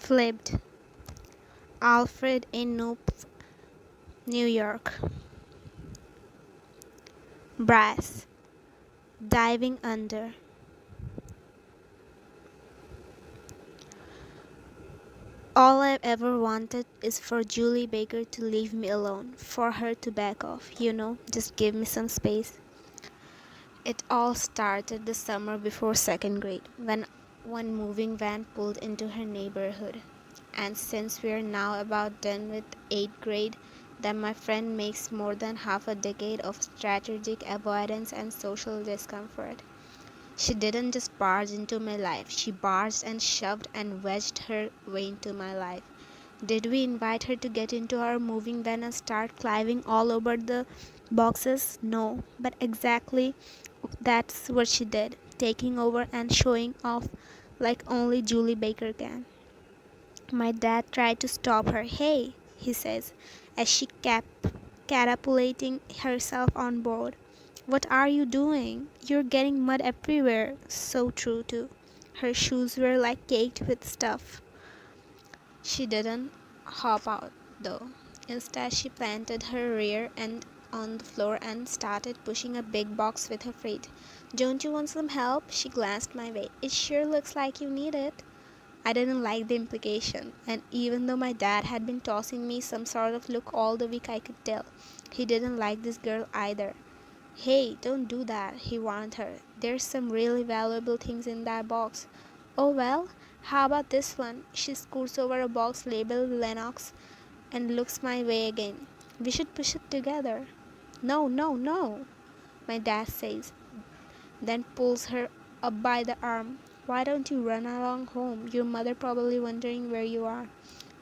Flipped. Alfred in Noop, New York. Brass. Diving under. All I've ever wanted is for Julie Baker to leave me alone, for her to back off, just give me some space. It all started the summer before second grade, when one moving van pulled into her neighborhood. And since we're now about done with 8th grade, then my friend makes more than half a decade of strategic avoidance and social discomfort. She didn't just barge into my life, she barged and shoved and wedged her way into my life. Did we invite her to get into our moving van and start climbing all over the boxes? No, but exactly that's what she did, taking over and showing off like only Julie Baker can. My dad tried to stop her. Hey, he says, as she kept catapulting herself on board. What are you doing? You're getting mud everywhere. So true, too. Her shoes were like caked with stuff. She didn't hop out, though. Instead, she planted her rear end on the floor and started pushing a big box with her feet. Don't you want some help? She glanced my way. It sure looks like you need it. I didn't like the implication, and even though my dad had been tossing me some sort of look all the week, I could tell he didn't like this girl either. Hey, don't do that, he warned her. There's some really valuable things in that box. Oh well, how about this one? She scoots over a box labeled Lennox and looks my way again. We should push it together. No, no, no, my dad says, then pulls her up by the arm. Why don't you run along home? Your mother probably wondering where you are.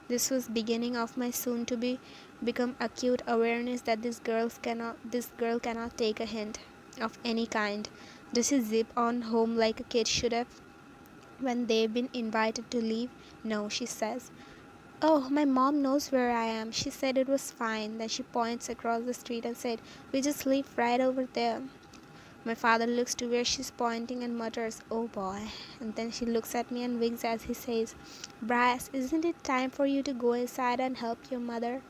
This was beginning of my soon to be become acute awareness that this girl cannot take a hint of any kind. Does she zip on home like a kid should have when they've been invited to leave? No, she says. Oh, my mom knows where I am. She said it was fine. Then she points across the street and said, we just live right over there. My father looks to where she's pointing and mutters, oh boy. And then she looks at me and winks as he says, Bryce, isn't it time for you to go inside and help your mother?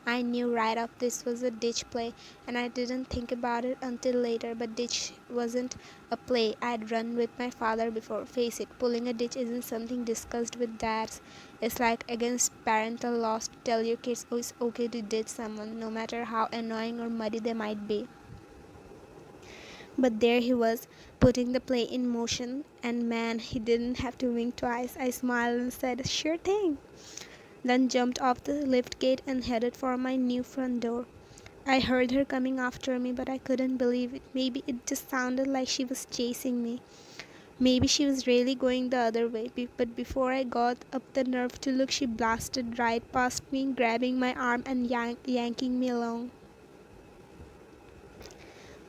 I knew right off this was a ditch play, and I didn't think about it until later, but ditch wasn't a play I'd run with my father before. Face it, pulling a ditch isn't something discussed with dads. It's like against parental laws to tell your kids it's okay to ditch someone, no matter how annoying or muddy they might be. But there he was, putting the play in motion, and man, he didn't have to wink twice. I smiled and said, sure thing. Then jumped off the lift gate and headed for my new front door. I heard her coming after me, but I couldn't believe it. Maybe it just sounded like she was chasing me. Maybe she was really going the other way, but before I got up the nerve to look, she blasted right past me, grabbing my arm and yanking me along.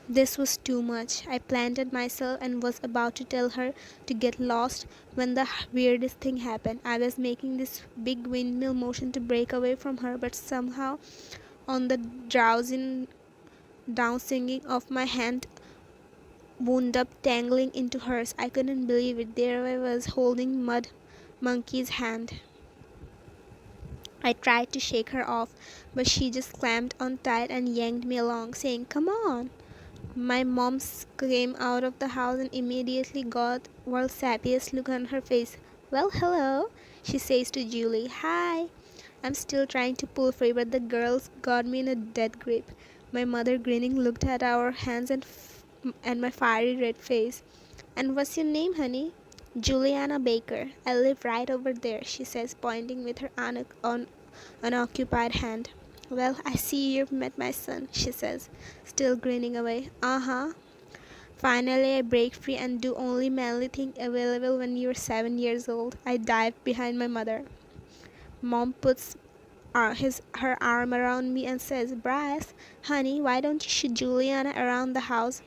This was too much. I planted myself and was about to tell her to get lost when the weirdest thing happened. I was making this big windmill motion to break away from her, but somehow, on the drowsing down singing of my hand wound up tangling into hers. I couldn't believe it. There I was holding Mud Monkey's hand. I tried to shake her off, but she just clamped on tight and yanked me along, saying, come on. My mom came out of the house and immediately got world's sappiest look on her face. Well, hello, she says to Julie. Hi. I'm still trying to pull free, but the girls got me in a dead grip. My mother, grinning, looked at our hands and my fiery red face. And what's your name, honey? Juliana Baker. I live right over there, she says, pointing with her unoccupied hand. Well, I see you've met my son, she says, still grinning away. Uh-huh. Finally, I break free and do only manly thing available when you're 7 years old. I dive behind my mother. Mom puts her arm around me and says, Bryce, honey, why don't you shoot Juliana around the house?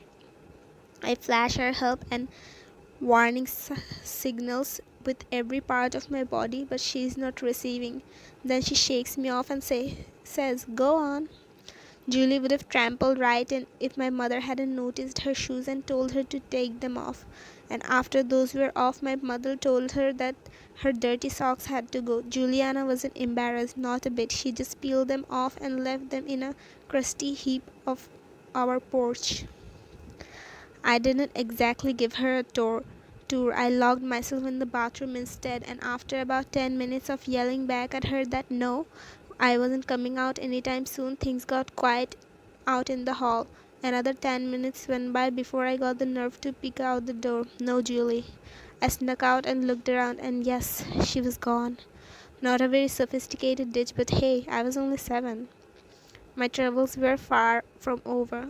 I flash her help and warning signals with every part of my body, but she is not receiving. Then she shakes me off and says, go on. Julie would have trampled right in if my mother hadn't noticed her shoes and told her to take them off. And after those were off, my mother told her that her dirty socks had to go. Juliana wasn't embarrassed, not a bit. She just peeled them off and left them in a crusty heap of our porch. I didn't exactly give her a tour. I locked myself in the bathroom instead, and after about 10 minutes of yelling back at her that no, I wasn't coming out anytime soon, things got quiet out in the hall. Another 10 minutes went by before I got the nerve to peek out the door. No Julie. I snuck out and looked around, and yes, she was gone. Not a very sophisticated ditch, but hey, I was only 7. My troubles were far from over,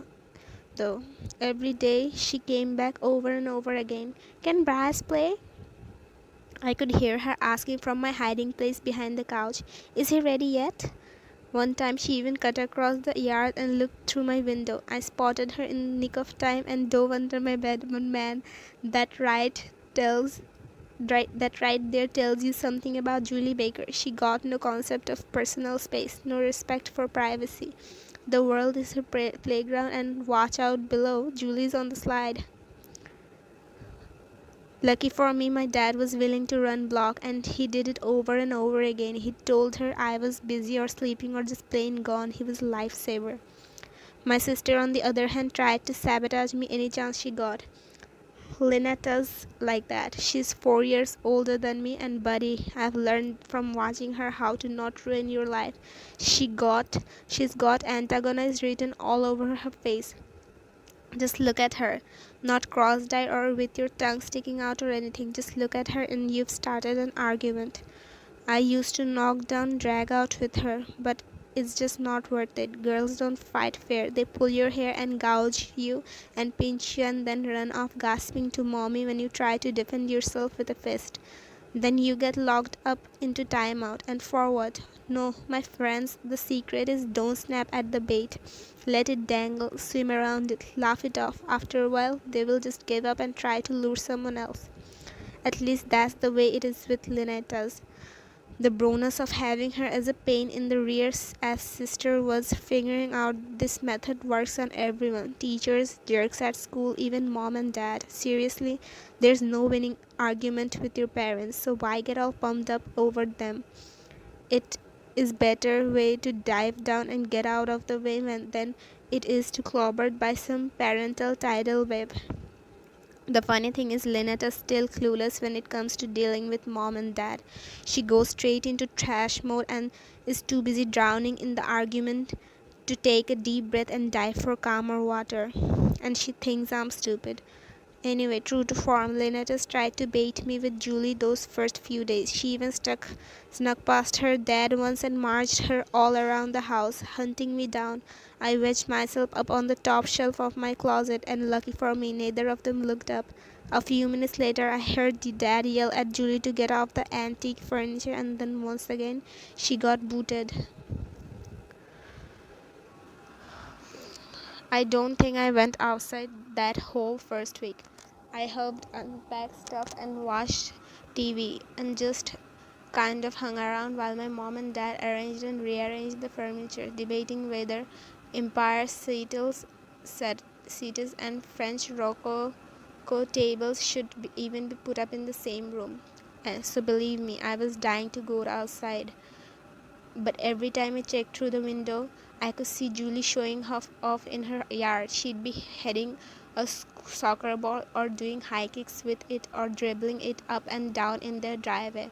though. Every day she came back over and over again. Can Bryce play? I could hear her asking from my hiding place behind the couch. Is he ready yet? One time she even cut across the yard and looked through my window. I spotted her in the nick of time and dove under my bed. But man, that tells that right there tells you something about Julie Baker. She got no concept of personal space, no respect for privacy. The world is her playground, and watch out below. Julie's on the slide. Lucky for me, my dad was willing to run block, and he did it over and over again. He told her I was busy or sleeping or just plain gone. He was a lifesaver. My sister, on the other hand, tried to sabotage me any chance she got. Lynetta's like that. She's 4 years older than me, and buddy, I've learned from watching her how to not ruin your life. She's got antagonized written all over her face. Just look at her. Not cross-eyed or with your tongue sticking out or anything. Just look at her and you've started an argument. I used to knock down, drag out with her, but it's just not worth it. Girls don't fight fair. They pull your hair and gouge you and pinch you and then run off gasping to mommy when you try to defend yourself with a fist. Then you get locked up into timeout. And for what? No, my friends, the secret is don't snap at the bait. Let it dangle, swim around it, laugh it off. After a while, they will just give up and try to lure someone else. At least that's the way it is with Lynetta's. The bonus of having her as a pain in the rear as sister was figuring out this method works on everyone. Teachers, jerks at school, even mom and dad. Seriously, there's no winning argument with your parents, so why get all pumped up over them? It is better way to dive down and get out of the way than it is to clobbered by some parental tidal wave. The funny thing is Lynetta's still clueless when it comes to dealing with mom and dad. She goes straight into trash mode and is too busy drowning in the argument to take a deep breath and dive for calmer water. And she thinks I'm stupid. Anyway, true to form, Lynette's tried to bait me with Julie those first few days. She even snuck past her dad once and marched her all around the house, hunting me down. I wedged myself up on the top shelf of my closet, and lucky for me, neither of them looked up. A few minutes later, I heard the dad yell at Julie to get off the antique furniture, and then once again, she got booted. I don't think I went outside that whole first week. I helped unpack stuff and watched TV and just kind of hung around while my mom and dad arranged and rearranged the furniture, debating whether Empire seats and French Rococo tables should even be put up in the same room. And so believe me, I was dying to go outside. But every time I checked through the window, I could see Julie showing off in her yard. She'd be heading a soccer ball or doing high kicks with it or dribbling it up and down in their driveway.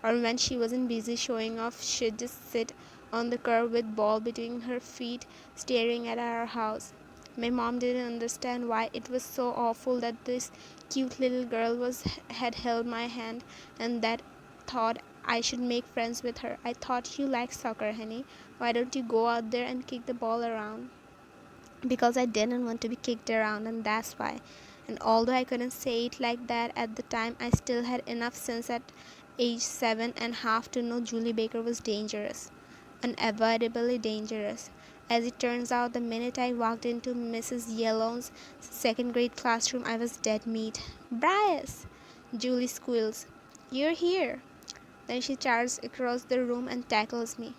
Or when she wasn't busy showing off, she'd just sit on the curb with ball between her feet staring at our house. My mom didn't understand why it was so awful that this cute little girl had held my hand and that thought I should make friends with her. I thought you like soccer, honey. Why don't you go out there and kick the ball around? Because I didn't want to be kicked around, and that's why. And although I couldn't say it like that at the time, I still had enough sense at age 7.5 to know Julie Baker was dangerous. Unavoidably dangerous. As it turns out, the minute I walked into Mrs. Yellow's second grade classroom, I was dead meat. Bryce! Julie squeals. You're here! Then she charges across the room and tackles me.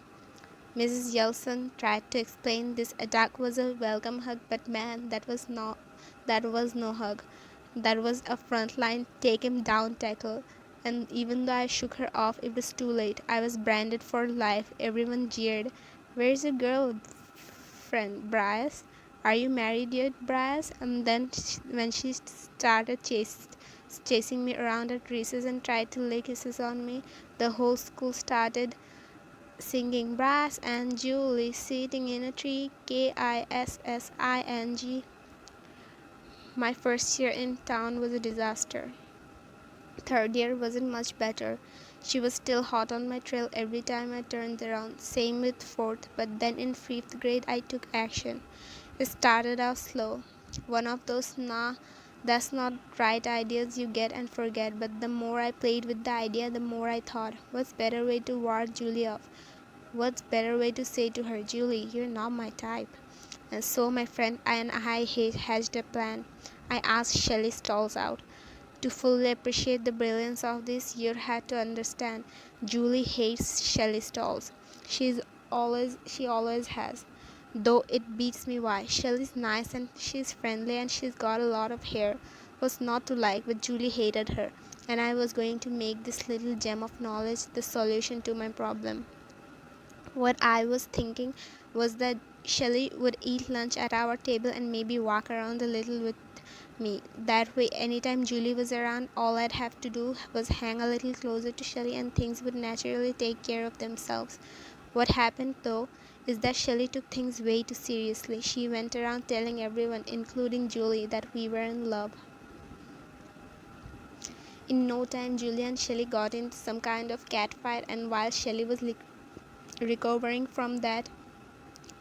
Mrs. Yelson tried to explain this attack was a welcome hug, but man, that was no hug. That was a frontline take him down tackle. And even though I shook her off, it was too late. I was branded for life. Everyone jeered. Where's your girl friend, Bryce? Are you married yet, Bryce? And then when she started chasing me around at recess and tried to lay kisses on me, the whole school started singing Brass and Julie sitting in a tree, Kissing. My first year in town was a disaster. Third year wasn't much better. She was still hot on my trail every time I turned around. Same with fourth, but then in fifth grade I took action. It started out slow. One of those that's not right ideas you get and forget, but the more I played with the idea, the more I thought, what's better way to ward Julie off? What's better way to say to her, Julie, you're not my type? And so my friend and I hatched a plan. I asked Shelley Stalls out. To fully appreciate the brilliance of this, you had to understand. Julie hates Shelley Stalls. She always has. Though it beats me why. Shelley's nice and she's friendly and she's got a lot of hair. Was not to like, but Julie hated her. And I was going to make this little gem of knowledge the solution to my problem. What I was thinking was that Shelley would eat lunch at our table and maybe walk around a little with me. That way, anytime Julie was around, all I'd have to do was hang a little closer to Shelley and things would naturally take care of themselves. What happened though is that Shelley took things way too seriously. She went around telling everyone, including Julie, that we were in love. In no time, Julie and Shelley got into some kind of catfight, and while Shelley was recovering from that,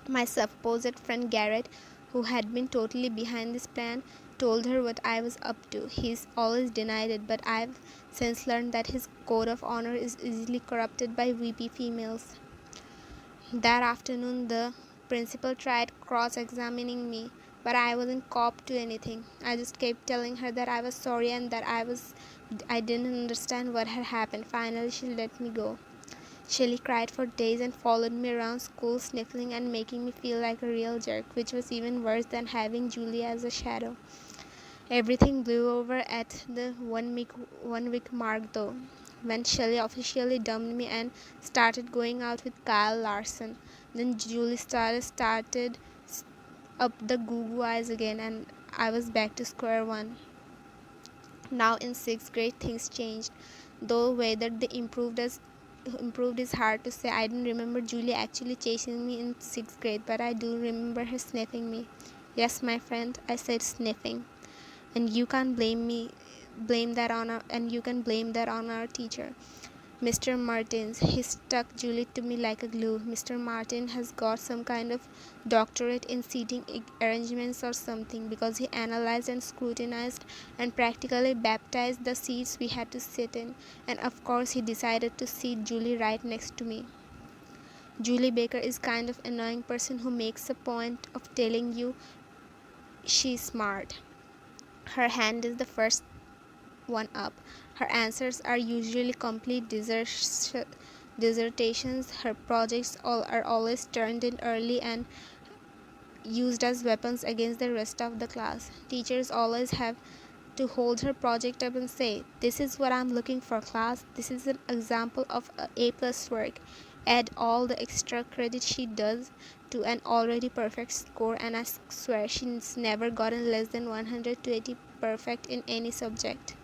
my supposed friend Garrett, who had been totally behind this plan, told her what I was up to. He's always denied it, but I've since learned that his code of honor is easily corrupted by VP females. That afternoon, the principal tried cross-examining me, but I wasn't cop to anything. I just kept telling her that I was sorry and that I didn't understand what had happened. Finally, she let me go. Shelley cried for days and followed me around school, sniffling and making me feel like a real jerk, which was even worse than having Julie as a shadow. Everything blew over at the 1 week mark though, when Shelley officially dumped me and started going out with Kyle Larson. Then Julie started up the goo eyes again, and I was back to square one. Now in 6th grade things changed, though whether they improved is hard to say. I don't remember Julie actually chasing me in 6th grade, but I do remember her sniffing me. Yes, my friend, I said sniffing. And you can't blame that on our teacher, Mr. Martins. He stuck Julie to me like a glue. Mr. Martin has got some kind of doctorate in seating arrangements or something, because he analyzed and scrutinized and practically baptized the seats we had to sit in. And of course he decided to seat Julie right next to me. Julie Baker is kind of annoying person who makes a point of telling you she's smart. Her hand is the first one up. Her answers are usually complete dissertations. Her projects are always turned in early and used as weapons against the rest of the class. Teachers always have to hold her project up and say, this is what I'm looking for, class. This is an example of A+ work. Add all the extra credit she does to an already perfect score, and I swear she's never gotten less than 120 perfect in any subject.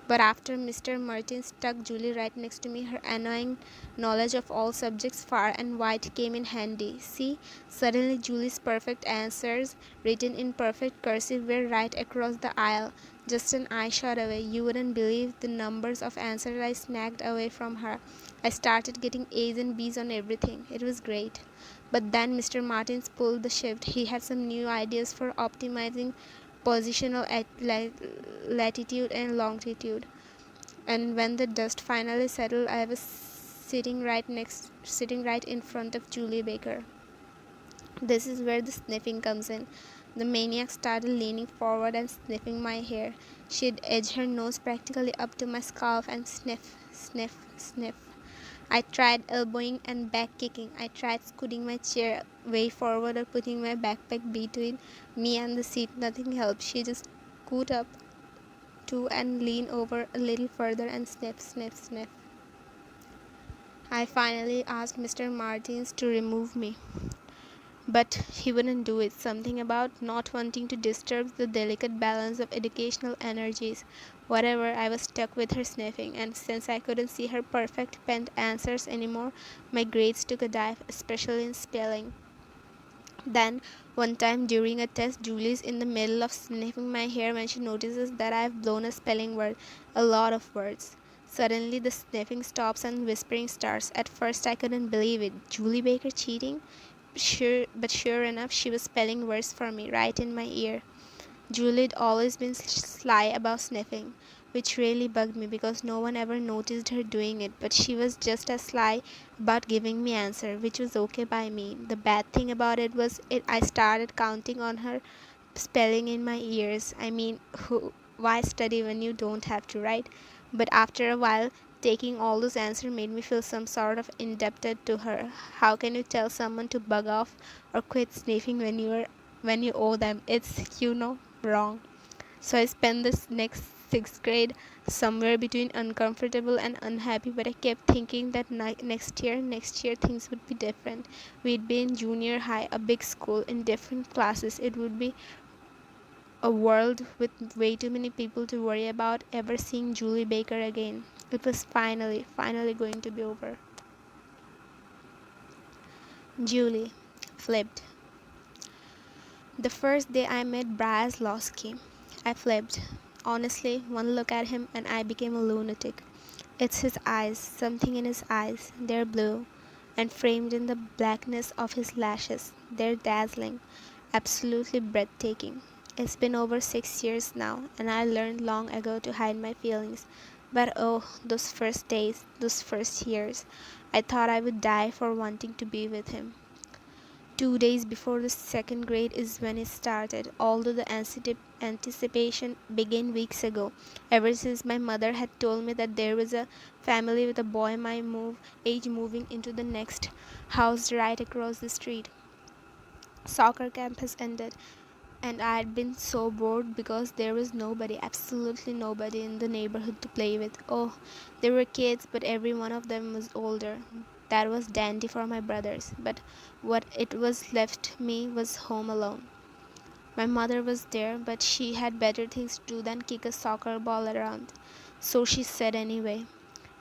But after Mr. Martin stuck Julie right next to me, her annoying knowledge of all subjects far and wide came in handy. See, suddenly Julie's perfect answers, written in perfect cursive, were right across the aisle, just an eye shot away. You wouldn't believe the numbers of answers I snagged away from her. I started getting A's and B's on everything. It was great. But then Mr. Martins pulled the shift. He had some new ideas for optimizing positional latitude and longitude. And when the dust finally settled, I was sitting right in front of Julie Baker. This is where the sniffing comes in. The maniac started leaning forward and sniffing my hair. She'd edge her nose practically up to my scalp and sniff, sniff, sniff. I tried elbowing and back kicking. I tried scooting my chair way forward or putting my backpack between me and the seat. Nothing helped. She just scoot up to and lean over a little further and sniff, sniff, sniff. I finally asked Mr. Martins to remove me, but he wouldn't do it. Something about not wanting to disturb the delicate balance of educational energies. Whatever, I was stuck with her sniffing, and since I couldn't see her perfect penned answers anymore, my grades took a dive, especially in spelling. Then, one time during a test, Julie's in the middle of sniffing my hair when she notices that I've blown a spelling word, a lot of words. Suddenly, the sniffing stops and whispering starts. At first, I couldn't believe it. Julie Baker cheating? Sure enough, she was spelling words for me right in my ear. Julie'd always been sly about sniffing, which really bugged me because no one ever noticed her doing it, but she was just as sly about giving me answer, which was okay by me. The bad thing about it was I started counting on her spelling in my ears. I mean, why study when you don't have to, right? But after a while, taking all those answers made me feel some sort of indebted to her. How can you tell someone to bug off or quit sniffing when you owe them? It's wrong. So I spent this next sixth grade somewhere between uncomfortable and unhappy, but I kept thinking that next year things would be different. We'd be in junior high, a big school, in different classes. It would be a world with way too many people to worry about ever seeing Julie Baker again. It was finally going to be over. Julie flipped. The first day I met Bryaslowski, I flipped. Honestly, one look at him and I became a lunatic. It's his eyes, something in his eyes. They're blue, and framed in the blackness of his lashes. They're dazzling, absolutely breathtaking. It's been over 6 years now, and I learned long ago to hide my feelings. But oh, those first days, those first years. I thought I would die for wanting to be with him. 2 days before the second grade is when it started, although the anticipation began weeks ago, ever since my mother had told me that there was a family with a boy my age moving into the next house right across the street. Soccer camp has ended, and I had been so bored because there was nobody, absolutely nobody in the neighborhood to play with. Oh, there were kids, but every one of them was older. That was dandy for my brothers, but what it was left me was home alone. My mother was there, but she had better things to do than kick a soccer ball around. So she said anyway.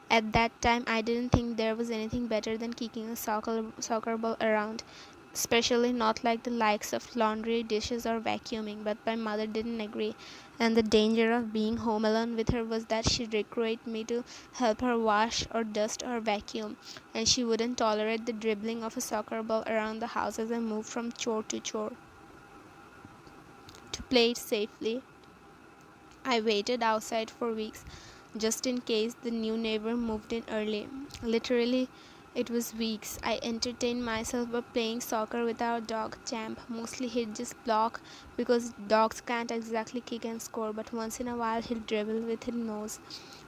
At that time, I didn't think there was anything better than kicking a soccer ball around, especially not like the likes of laundry, dishes, or vacuuming. But my mother didn't agree, and the danger of being home alone with her was that she'd recruit me to help her wash or dust or vacuum, and she wouldn't tolerate the dribbling of a soccer ball around the house as I moved from chore to chore. To play it safely, I waited outside for weeks, just in case the new neighbor moved in early. Literally, it was weeks. I entertained myself by playing soccer with our dog, Champ. Mostly he'd just block because dogs can't exactly kick and score, but once in a while he'll dribble with his nose.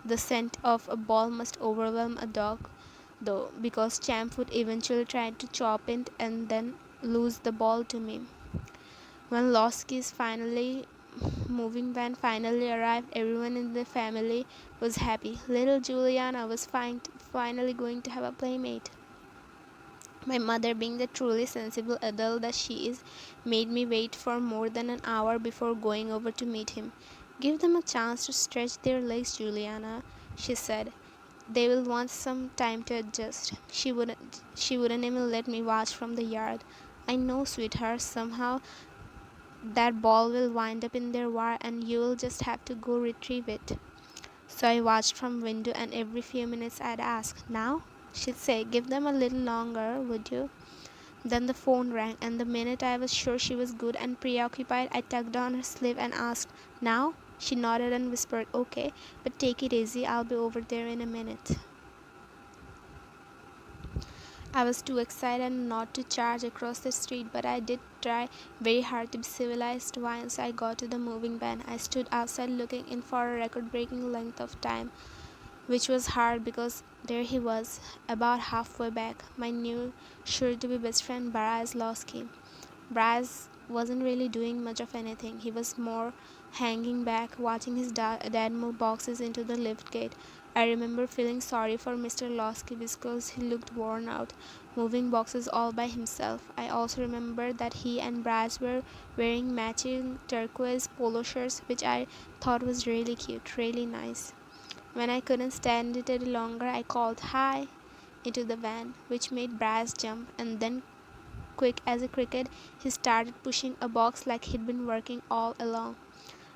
The scent of a ball must overwhelm a dog, though, because Champ would eventually try to chop it and then lose the ball to me. When Losky's finally moving van finally arrived, everyone in the family was happy. Little Juliana was finally going to have a playmate. My mother, being the truly sensible adult that she is, made me wait for more than an hour before going over to meet him. Give them a chance to stretch their legs, Juliana, she said. They will want some time to adjust. She wouldn't even let me watch from the yard. I know, sweetheart, somehow that ball will wind up in their wire and you will just have to go retrieve it. So I watched from window and every few minutes I'd ask, now? She'd say, give them a little longer, would you? Then the phone rang and the minute I was sure she was good and preoccupied, I tugged on her sleeve and asked, now? She nodded and whispered, okay, but take it easy, I'll be over there in a minute. I was too excited not to charge across the street, but I did try very hard to be civilized. Once I got to the moving van, I stood outside looking in for a record-breaking length of time. which was hard because there he was, about halfway back, my new sure-to-be best friend Baraz Losky. Braz wasn't really doing much of anything. He was more hanging back, watching his dad move boxes into the lift gate. I remember feeling sorry for Mr. Losky because he looked worn out, moving boxes all by himself. I also remember that he and Braz were wearing matching turquoise polo shirts, which I thought was really cute, really nice. When I couldn't stand it any longer, I called "Hi" into the van, which made Braz jump, and then quick as a cricket, he started pushing a box like he'd been working all along.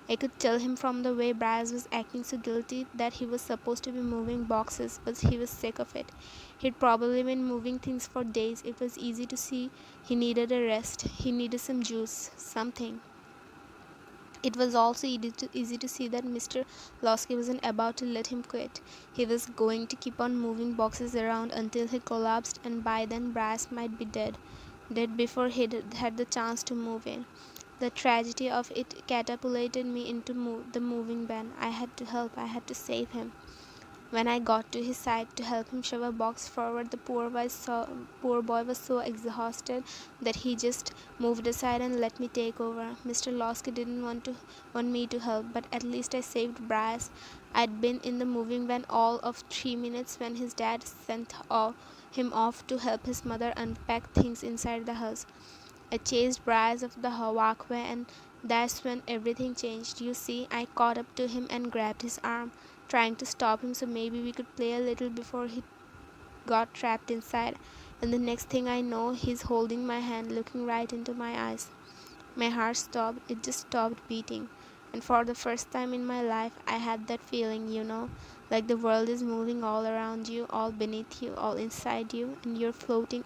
I could tell him from the way Braz was acting so guilty that he was supposed to be moving boxes, but he was sick of it. He'd probably been moving things for days. It was easy to see he needed a rest. He needed some juice, something. It was also easy to see that Mr. Losky wasn't about to let him quit. He was going to keep on moving boxes around until he collapsed, and by then Brass might be dead before he had the chance to move in. The tragedy of it catapulted me into the moving van. I had to help. I had to save him. When I got to his side to help him shove a box forward, the poor boy was so exhausted that he just moved aside and let me take over. Mr. Losky didn't want me to help, but at least I saved Bryce. I'd been in the moving van all of 3 minutes when his dad sent him off to help his mother unpack things inside the house. I chased Bryce off the walkway, and that's when everything changed. You see, I caught up to him and grabbed his arm, trying to stop him so maybe we could play a little before he got trapped inside. And the next thing I know, he's holding my hand, looking right into my eyes. My heart stopped. It just stopped beating. And for the first time in my life, I had that feeling, like the world is moving all around you, all beneath you, all inside you, and you're floating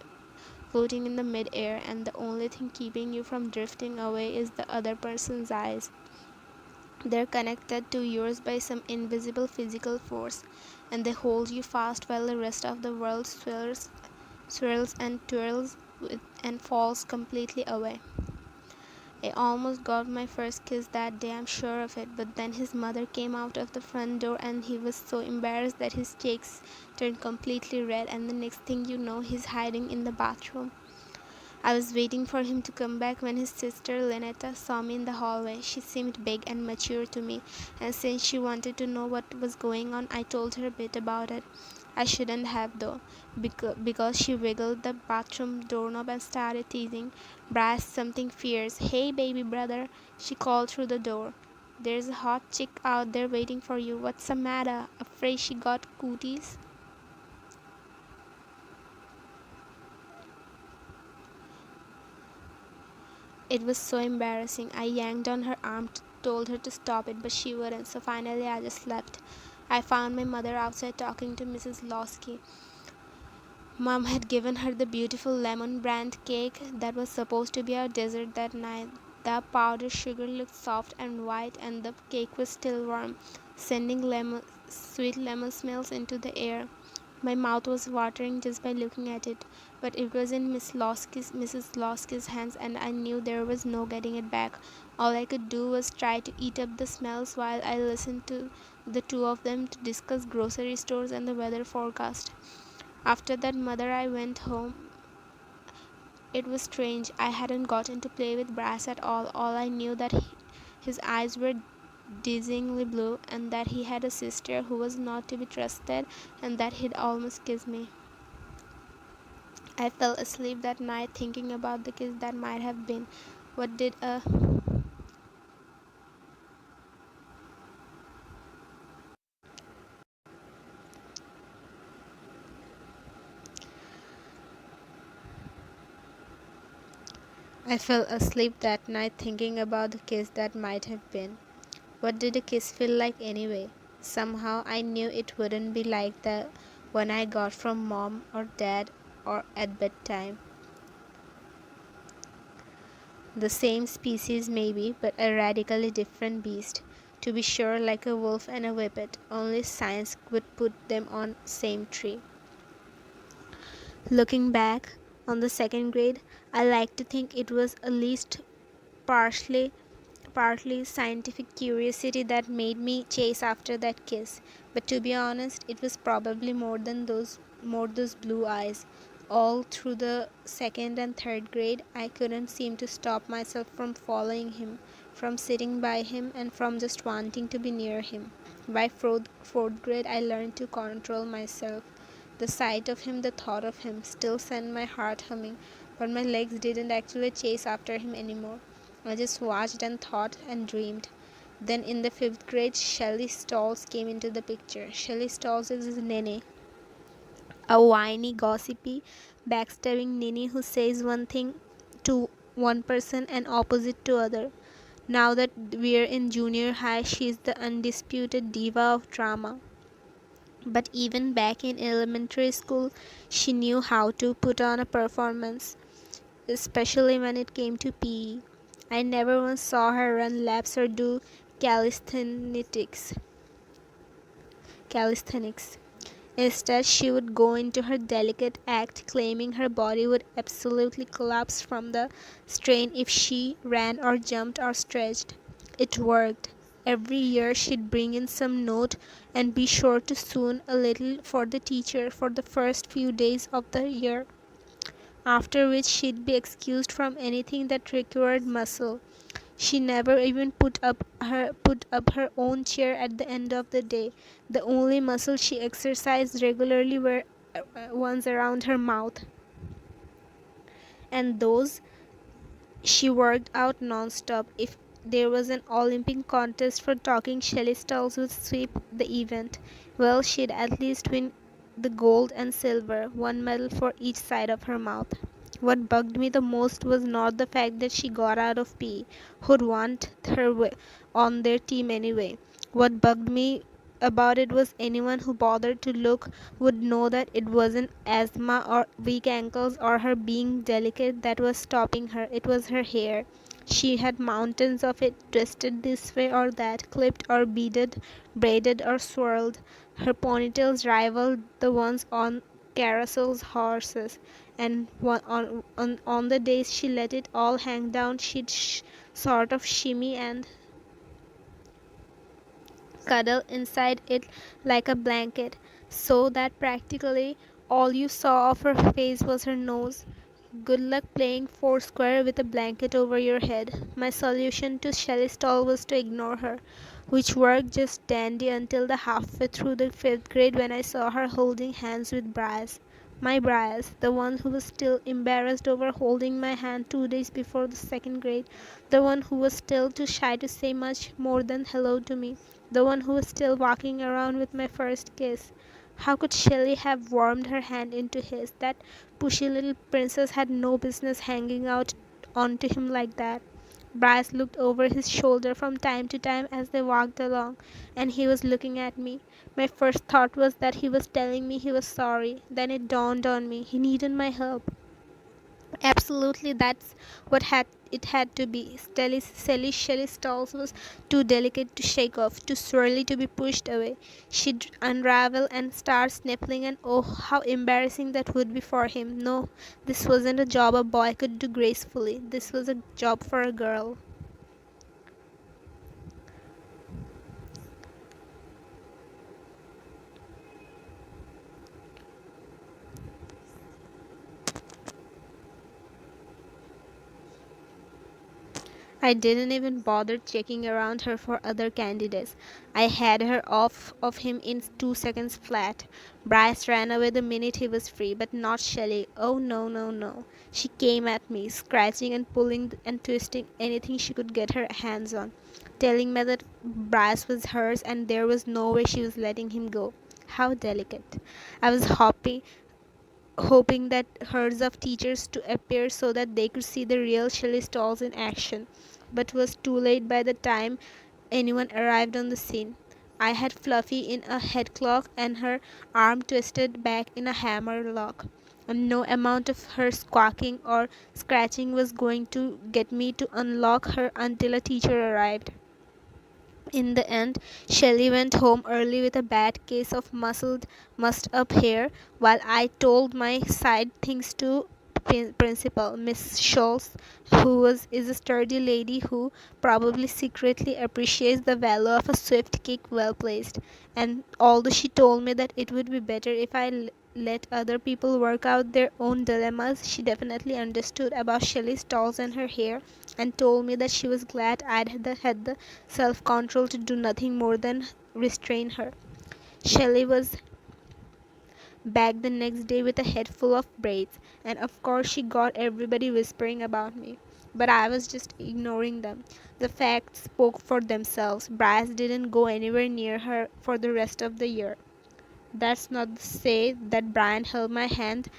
in the mid-air, and the only thing keeping you from drifting away is the other person's eyes. They're connected to yours by some invisible physical force, and they hold you fast while the rest of the world swirls and twirls and falls completely away. I almost got my first kiss that day, I'm sure of it, but then his mother came out of the front door and he was so embarrassed that his cheeks turned completely red, and the next thing you know, he's hiding in the bathroom. I was waiting for him to come back when his sister Lynetta saw me in the hallway. She seemed big and mature to me, and since she wanted to know what was going on, I told her a bit about it. I shouldn't have though, because she wiggled the bathroom doorknob and started teasing. Brass something fierce. Hey baby brother, she called through the door. There's a hot chick out there waiting for you. What's the matter? Afraid she got cooties? It was so embarrassing. I yanked on her arm, told her to stop it, but she wouldn't, so finally I just left. I found my mother outside talking to Mrs. Losky. Mom had given her the beautiful lemon brand cake that was supposed to be our dessert that night. The powdered sugar looked soft and white, and the cake was still warm, sending sweet lemon smells into the air. My mouth was watering just by looking at it, but it was in Mrs. Losky's hands, and I knew there was no getting it back. All I could do was try to eat up the smells while I listened to the two of them to discuss grocery stores and the weather forecast. After that, mother, I went home. It was strange. I hadn't gotten to play with Brass at all. All I knew that his eyes were dizzyingly blue, and that he had a sister who was not to be trusted, and that he'd almost kissed me. I fell asleep that night thinking about the kiss that might have been. What did a I fell asleep that night thinking about the kiss that might have been. What did a kiss feel like anyway? Somehow I knew it wouldn't be like the one I got from mom or dad or at bedtime. The same species maybe, but a radically different beast. To be sure, like a wolf and a whippet, only science would put them on same tree. Looking back on the second grade, I like to think it was at least partially partly scientific curiosity that made me chase after that kiss. But to be honest, it was probably more those blue eyes. All through the second and third grade, I couldn't seem to stop myself from following him, from sitting by him, and from just wanting to be near him. By fourth grade, I learned to control myself. The sight of him, the thought of him, still sent my heart humming, but my legs didn't actually chase after him anymore. I just watched and thought and dreamed. Then in the fifth grade, Shelley Stalls came into the picture. Shelley Stalls is his nene, a whiny, gossipy, backstabbing ninny who says one thing to one person and opposite to other. Now that we're in junior high, she's the undisputed diva of drama. But even back in elementary school, she knew how to put on a performance, especially when it came to PE. I never once saw her run laps or do calisthenics. Calisthenics. Instead, she would go into her delicate act, claiming her body would absolutely collapse from the strain if she ran or jumped or stretched. It worked. Every year she'd bring in some note and be sure to swoon a little for the teacher for the first few days of the year, after which she'd be excused from anything that required muscle. She never even put up her own chair at the end of the day. The only muscles she exercised regularly were ones around her mouth, and those she worked out non-stop. If there was an Olympic contest for talking, Shelley Stalls would sweep the event. Well, she'd at least win the gold and silver, one medal for each side of her mouth. What bugged me the most was not the fact that she got out of PE. Who'd want her on their team anyway? What bugged me about it was anyone who bothered to look would know that it wasn't asthma or weak ankles or her being delicate that was stopping her. It was her hair. She had mountains of it, twisted this way or that, clipped or beaded, braided or swirled. Her ponytails rivaled the ones on Carousel's horses, and on the days she let it all hang down, she'd sort of shimmy and cuddle inside it like a blanket, so that practically all you saw of her face was her nose. Good luck playing foursquare with a blanket over your head. My solution to Shelley Stall was to ignore her, which worked just dandy until the halfway through the fifth grade when I saw her holding hands with Bryce. My Bryce, the one who was still embarrassed over holding my hand 2 days before the second grade, the one who was still too shy to say much more than hello to me, the one who was still walking around with my first kiss. How could Shelley have warmed her hand into his? That pushy little princess had no business hanging out onto him like that. Bryce looked over his shoulder from time to time as they walked along, and he was looking at me. My first thought was that he was telling me he was sorry. Then it dawned on me he needed my help. Absolutely, that's what had to be. Shelley Stalls was too delicate to shake off, too swirly to be pushed away. She'd unravel and start sniffling, and oh, how embarrassing that would be for him. No, this wasn't a job a boy could do gracefully. This was a job for a girl. I didn't even bother checking around her for other candidates. I had her off of him in 2 seconds flat. Bryce ran away the minute he was free, but not Shelley. Oh no, no, no. She came at me, scratching and pulling and twisting anything she could get her hands on, telling me that Bryce was hers and there was no way she was letting him go. How delicate. I was hoping that herds of teachers to appear so that they could see the real Shelley Stalls in action, but was too late by the time anyone arrived on the scene. I had Fluffy in a headcloth and her arm twisted back in a hammer lock, and no amount of her squawking or scratching was going to get me to unlock her until a teacher arrived. In the end, Shelley went home early with a bad case of mussed up hair, while I told my side things to principal, Miss Scholes, is a sturdy lady who probably secretly appreciates the value of a swift kick well placed. And although she told me that it would be better if let other people work out their own dilemmas, she definitely understood about Shelley's dolls and her hair, and told me that she was glad had the self control to do nothing more than restrain her. Shelley was back the next day with a head full of braids, and of course she got everybody whispering about me. But I was just ignoring them. The facts spoke for themselves. Bryce didn't go anywhere near her for the rest of the year. That's not to say that Brian held my hand